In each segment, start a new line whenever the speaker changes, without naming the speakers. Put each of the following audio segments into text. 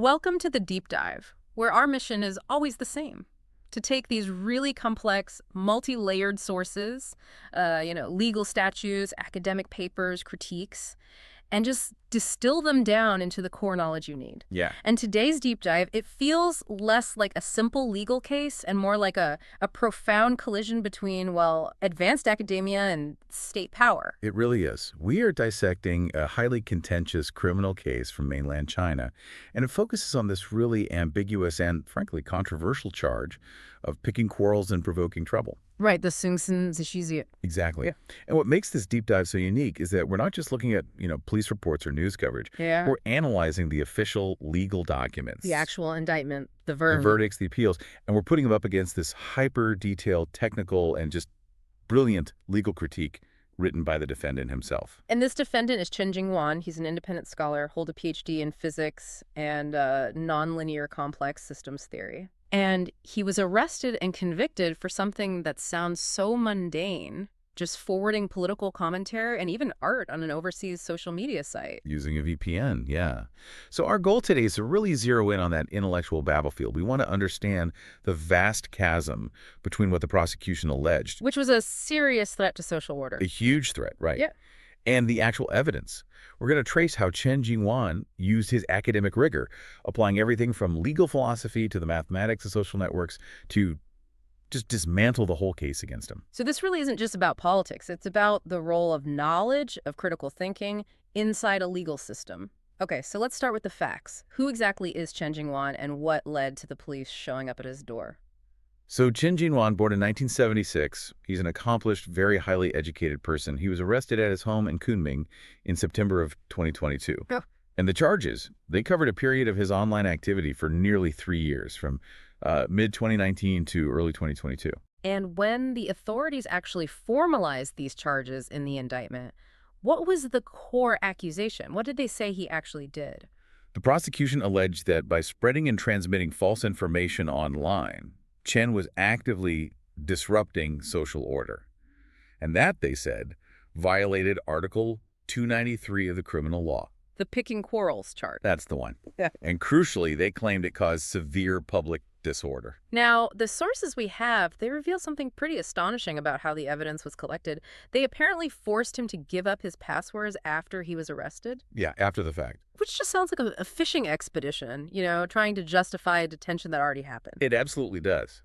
Welcome to the deep dive, where our mission is always the same: to take these really complex, multi-layered sources, legal statutes, academic papers, critiques, and just distill them down into the core knowledge you need.
Yeah,
And today's deep dive, it feels less like a simple legal case and more like a profound collision between, well, advanced academia and state power.
it really is. We are dissecting a highly contentious criminal case from mainland China, and it focuses on this really ambiguous and, frankly, controversial charge of picking quarrels and provoking trouble.
Right, the Sung Sin Zishizi.
Exactly. And what makes this deep dive so unique is that we're not just looking at, police reports or news coverage.
Yeah.
We're analyzing the official legal documents,
The actual indictment, the
the
verdict.
verdicts, the appeals, and we're putting them up against this hyper-detailed, technical, and just brilliant legal critique written by the defendant himself.
And this defendant is Chen Jingwan. He's an independent scholar, hold a PhD in physics and nonlinear complex systems theory. And he was arrested and convicted for something that sounds so mundane, just forwarding political commentary and even art on an overseas social media site.
Using a VPN, yeah. So our goal today is to really zero in on that intellectual battlefield. We want to understand the vast chasm between what the prosecution alleged,
Which was a serious threat to social order.
a huge threat, right?
Yeah.
And the actual evidence. We're going to trace how Chen Jingwan used his academic rigor, applying everything from legal philosophy to the mathematics of social networks to just dismantle the whole case against him.
So this really isn't just about politics. It's about the role of knowledge, of critical thinking, inside a legal system. Okay, so let's start with the facts. Who exactly is Chen Jingwan and what led to the police showing up at his door?
So Chen Jingwan, born in 1976, he's an accomplished, very highly educated person. He was arrested at his home in Kunming in September of 2022.
Oh.
And the charges, they covered a period of his online activity for nearly 3 years, from mid-2019 to early 2022.
And when the authorities actually formalized these charges in the indictment, what was the core accusation? What did they say he actually did?
The prosecution alleged that by spreading and transmitting false information online, Chen was actively disrupting social order. And that, they said, violated Article 293 of the criminal law.
The picking quarrels chart.
That's the one.
Yeah.
And crucially, they claimed it caused severe public disorder.
Now, the sources we have, they reveal something pretty astonishing about how the evidence was collected. They apparently forced him to give up his passwords after he was arrested,
Yeah, after the fact.
which just sounds like a fishing expedition, trying to justify a detention that already happened.
It absolutely does.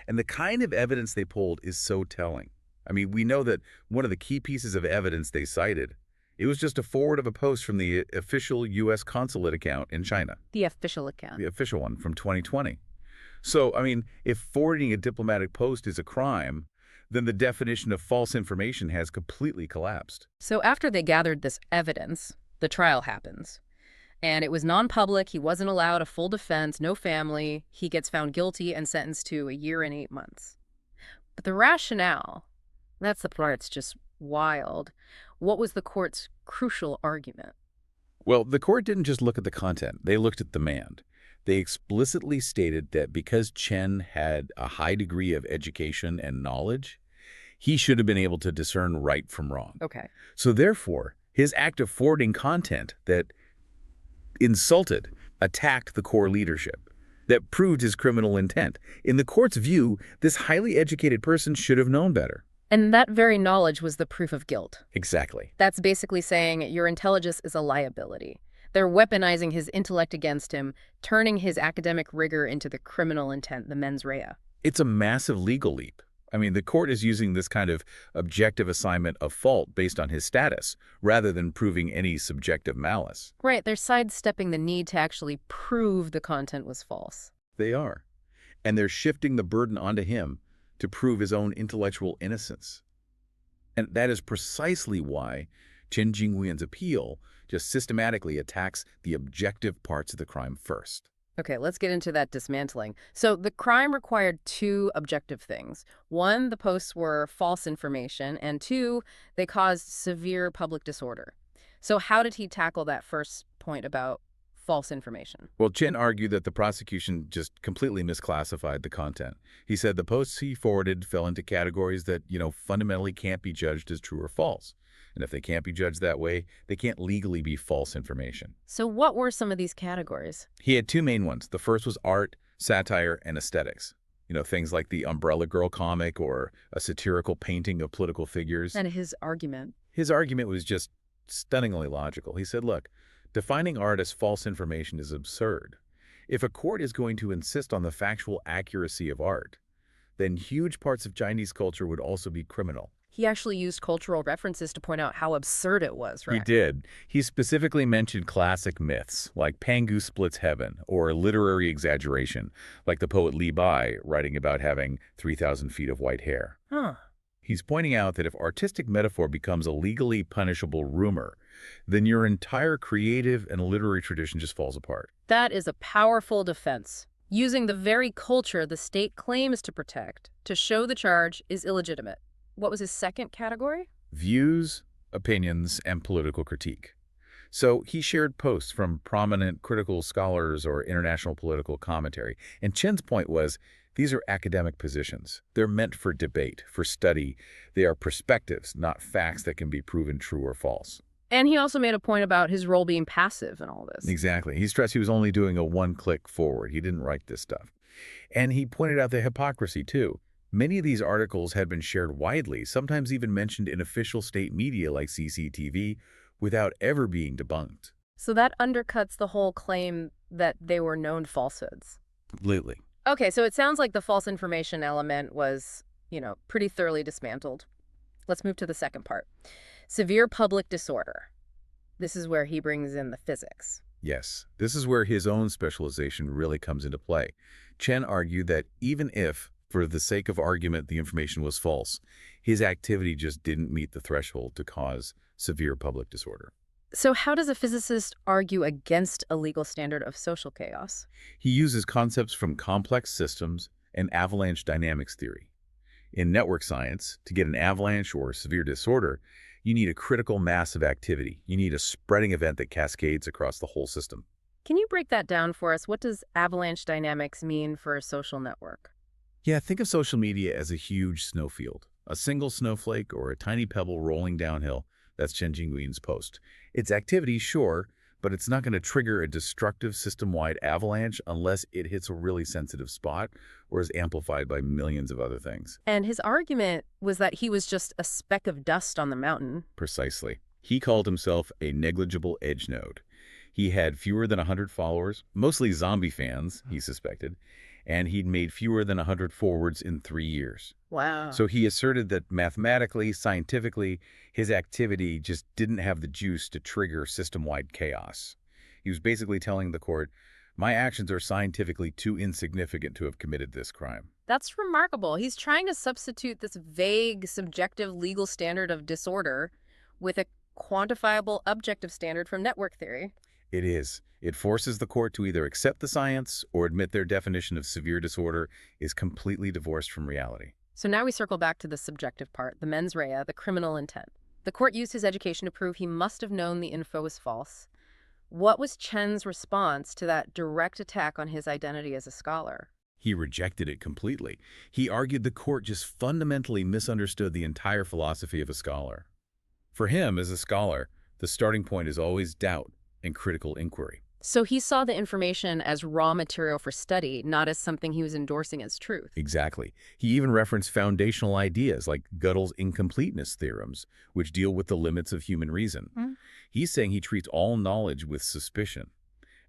And the kind of evidence they pulled is so telling. I mean, we know that one of the key pieces of evidence they cited, it was just a forward of a post from the official U.S. consulate account in China,
The official account.
the official one from 2020. So, I mean, if forwarding a diplomatic post is a crime, then the definition of false information has completely collapsed.
So after they gathered this evidence, the trial happens. And it was non-public. He wasn't allowed a full defense, no family. He gets found guilty and sentenced to 1 year and 8 months. But the rationale, that's the part that's just wild. What was the court's crucial argument?
Well, the court didn't just look at the content. They looked at the man. They explicitly stated that because Chen had a high degree of education and knowledge, he should have been able to discern right from wrong.
Okay.
So therefore, his act of forwarding content that insulted, attacked the core leadership, that proved his criminal intent. In the court's view, this highly educated person should have known better.
And that very knowledge was the proof of guilt.
Exactly.
That's basically saying your intelligence is a liability. They're weaponizing his intellect against him, turning his academic rigor into the criminal intent, the mens rea.
It's a massive legal leap. I mean, the court is using this kind of objective assignment of fault based on his status, rather than proving any subjective malice.
Right, they're sidestepping the need to actually prove the content was false.
They are. And they're shifting the burden onto him to prove his own intellectual innocence. And that is precisely why Chen Jingwan's appeal just systematically attacks the objective parts of the crime first.
Okay, let's get into that dismantling. So the crime required two objective things. One, the posts were false information, and two, they caused severe public disorder. So how did he tackle that first point about false information?
Well, Chen argued that the prosecution just completely misclassified the content. He said the posts he forwarded fell into categories that, fundamentally can't be judged as true or false. And if they can't be judged that way, they can't legally be false information.
So what were some of these categories?
He had two main ones. The first was art, satire, and aesthetics. Things like the Umbrella Girl comic or a satirical painting of political figures.
And his argument.
His argument was just stunningly logical. He said, look, defining art as false information is absurd. If a court is going to insist on the factual accuracy of art, then huge parts of Chinese culture would also be criminal.
He actually used cultural references to point out how absurd it was,
He
right?
did. He specifically mentioned classic myths like Pangu splits heaven or literary exaggeration, like the poet Li Bai writing about having 3,000 feet of white hair.
Huh.
He's pointing out that if artistic metaphor becomes a legally punishable rumor, then your entire creative and literary tradition just falls apart.
That is a powerful defense, using the very culture the state claims to protect to show the charge is illegitimate. What was his second category?
Views, opinions, and political critique. So he shared posts from prominent critical scholars or international political commentary. And Chen's point was, these are academic positions. They're meant for debate, for study. They are perspectives, not facts that can be proven true or false.
And he also made a point about his role being passive in all this.
Exactly. He stressed he was only doing a one-click forward. He didn't write this stuff. And he pointed out the hypocrisy, too. Many of these articles had been shared widely, sometimes even mentioned in official state media like CCTV, without ever being debunked.
So that undercuts the whole claim that they were known falsehoods.
Completely.
Okay, so it sounds like the false information element was, pretty thoroughly dismantled. Let's move to the second part. Severe public disorder. This is where he brings in the physics.
Yes, this is where his own specialization really comes into play. Chen argued that even if, for the sake of argument, the information was false, his activity just didn't meet the threshold to cause severe public disorder.
So how does a physicist argue against a legal standard of social chaos?
He uses concepts from complex systems and avalanche dynamics theory. In network science, to get an avalanche or severe disorder, you need a critical mass of activity. You need a spreading event that cascades across the whole system.
Can you break that down for us? What does avalanche dynamics mean for a social network?
Yeah, think of social media as a huge snowfield. A single snowflake or a tiny pebble rolling downhill. That's Chen Jinggui's post. It's activity, sure, but it's not going to trigger a destructive system-wide avalanche unless it hits a really sensitive spot or is amplified by millions of other things.
And his argument was that he was just a speck of dust on the mountain.
Precisely. He called himself a negligible edge node. He had fewer than 100 followers, mostly zombie fans, he suspected, and he'd made fewer than 100 forwards in 3 years.
Wow.
So he asserted that mathematically, scientifically, his activity just didn't have the juice to trigger system-wide chaos. He was basically telling the court, my actions are scientifically too insignificant to have committed this crime.
That's remarkable. He's trying to substitute this vague, subjective legal standard of disorder with a quantifiable, objective standard from network theory.
It is. It forces the court to either accept the science or admit their definition of severe disorder is completely divorced from reality.
So now we circle back to the subjective part, the mens rea, the criminal intent. The court used his education to prove he must have known the info was false. What was Chen's response to that direct attack on his identity as a scholar?
He rejected it completely. He argued the court just fundamentally misunderstood the entire philosophy of a scholar. For him, as a scholar, the starting point is always doubt and critical inquiry.
So he saw the information as raw material for study, not as something he was endorsing as truth.
Exactly. He even referenced foundational ideas like Gödel's incompleteness theorems, which deal with the limits of human reason. He's saying he treats all knowledge with suspicion.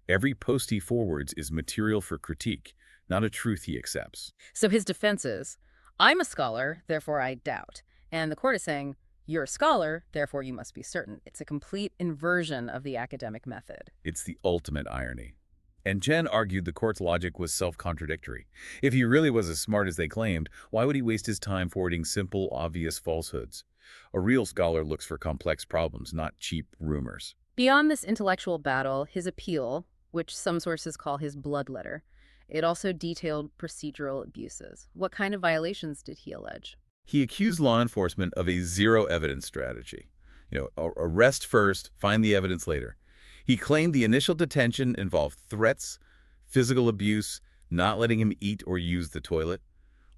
Every post he forwards is material for critique, not a truth he accepts.
So his defense is, I'm a scholar, therefore I doubt. And the court is saying, you're a scholar, therefore you must be certain. It's a complete inversion of the academic method.
It's the ultimate irony. And Chen argued the court's logic was self-contradictory. If he really was as smart as they claimed, why would he waste his time forwarding simple, obvious falsehoods? A real scholar looks for complex problems, not cheap rumors.
Beyond this intellectual battle, his appeal, which some sources call his blood letter, it also detailed procedural abuses. What kind of violations did he allege?
He accused law enforcement of a zero-evidence strategy. Arrest first, find the evidence later. He claimed the initial detention involved threats, physical abuse, not letting him eat or use the toilet,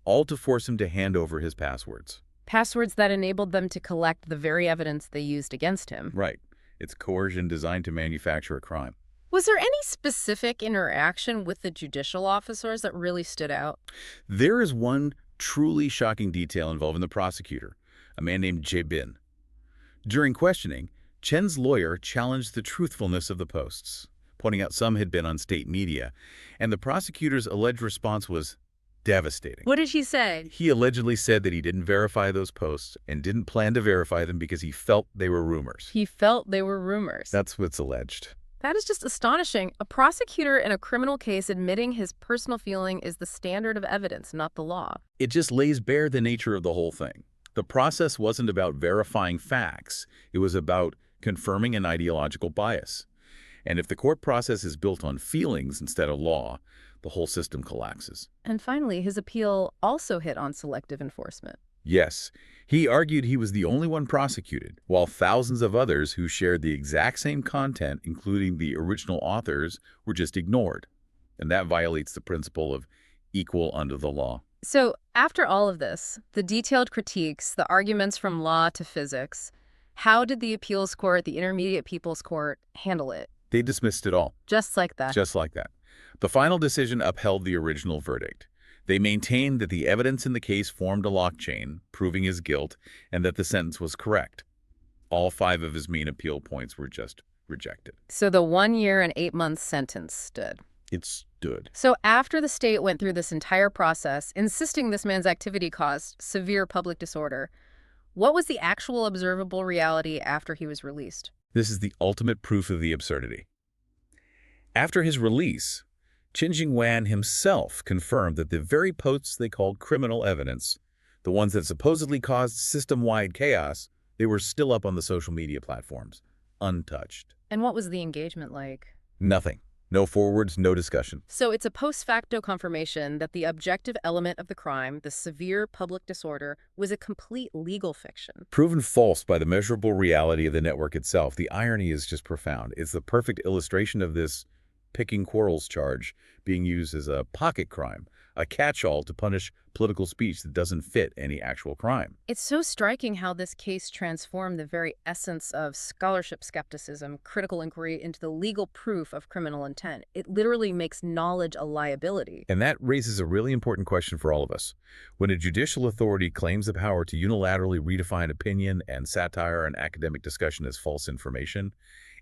all to force him to hand over his passwords.
Passwords that enabled them to collect the very evidence they used against him.
Right. It's coercion designed to manufacture a crime.
Was there any specific interaction with the judicial officers that really stood out?
There is one truly shocking detail involving the prosecutor, a man named Bin. During questioning, Chen's lawyer challenged the truthfulness of the posts, pointing out some had been on state media, and the prosecutor's alleged response was devastating.
What did she say?
He allegedly said that he didn't verify those posts and didn't plan to verify them because he felt they were rumors.
He felt they were rumors.
That's what's alleged.
That is just astonishing. A prosecutor in a criminal case admitting his personal feeling is the standard of evidence, not the law.
It just lays bare the nature of the whole thing. The process wasn't about verifying facts. It was about confirming an ideological bias. And if the court process is built on feelings instead of law, the whole system collapses.
And finally, his appeal also hit on selective enforcement.
Yes, he argued he was the only one prosecuted, while thousands of others who shared the exact same content, including the original authors, were just ignored. And that violates the principle of equal under the law.
So after all of this, the detailed critiques, the arguments from law to physics, how did the appeals court, the Intermediate People's Court, handle it?
They dismissed it all.
Just like that.
Just like that. The final decision upheld the original verdict. They maintained that the evidence in the case formed a lock chain, proving his guilt, and that the sentence was correct. All 5 of his main appeal points were just rejected.
So the 1 year and 8 months sentence stood.
It stood.
So after the state went through this entire process, insisting this man's activity caused severe public disorder, what was the actual observable reality after he was released?
This is the ultimate proof of the absurdity. After his release, Chen Jingwan himself confirmed that the very posts they called criminal evidence, the ones that supposedly caused system-wide chaos, they were still up on the social media platforms, untouched.
And what was the engagement like?
Nothing. No forwards, no discussion.
So it's a post facto confirmation that the objective element of the crime, the severe public disorder, was a complete legal fiction.
Proven false by the measurable reality of the network itself, the irony is just profound. It's the perfect illustration of this picking quarrels charge being used as a pocket crime, a catch-all to punish political speech that doesn't fit any actual crime.
It's so striking how this case transformed the very essence of scholarship skepticism, critical inquiry, into the legal proof of criminal intent. It literally makes knowledge a liability.
And that raises a really important question for all of us. When a judicial authority claims the power to unilaterally redefine opinion and satire and academic discussion as false information,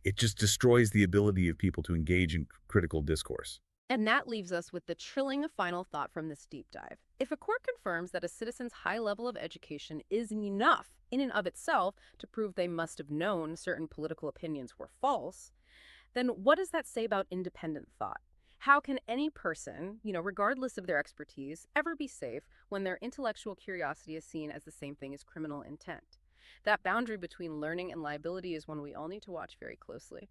it just destroys the ability of people to engage in critical discourse.
And that leaves us with the chilling final thought from this deep dive. If a court confirms that a citizen's high level of education is enough in and of itself to prove they must have known certain political opinions were false, then what does that say about independent thought? How can any person, regardless of their expertise, ever be safe when their intellectual curiosity is seen as the same thing as criminal intent? That boundary between learning and liability is one we all need to watch very closely.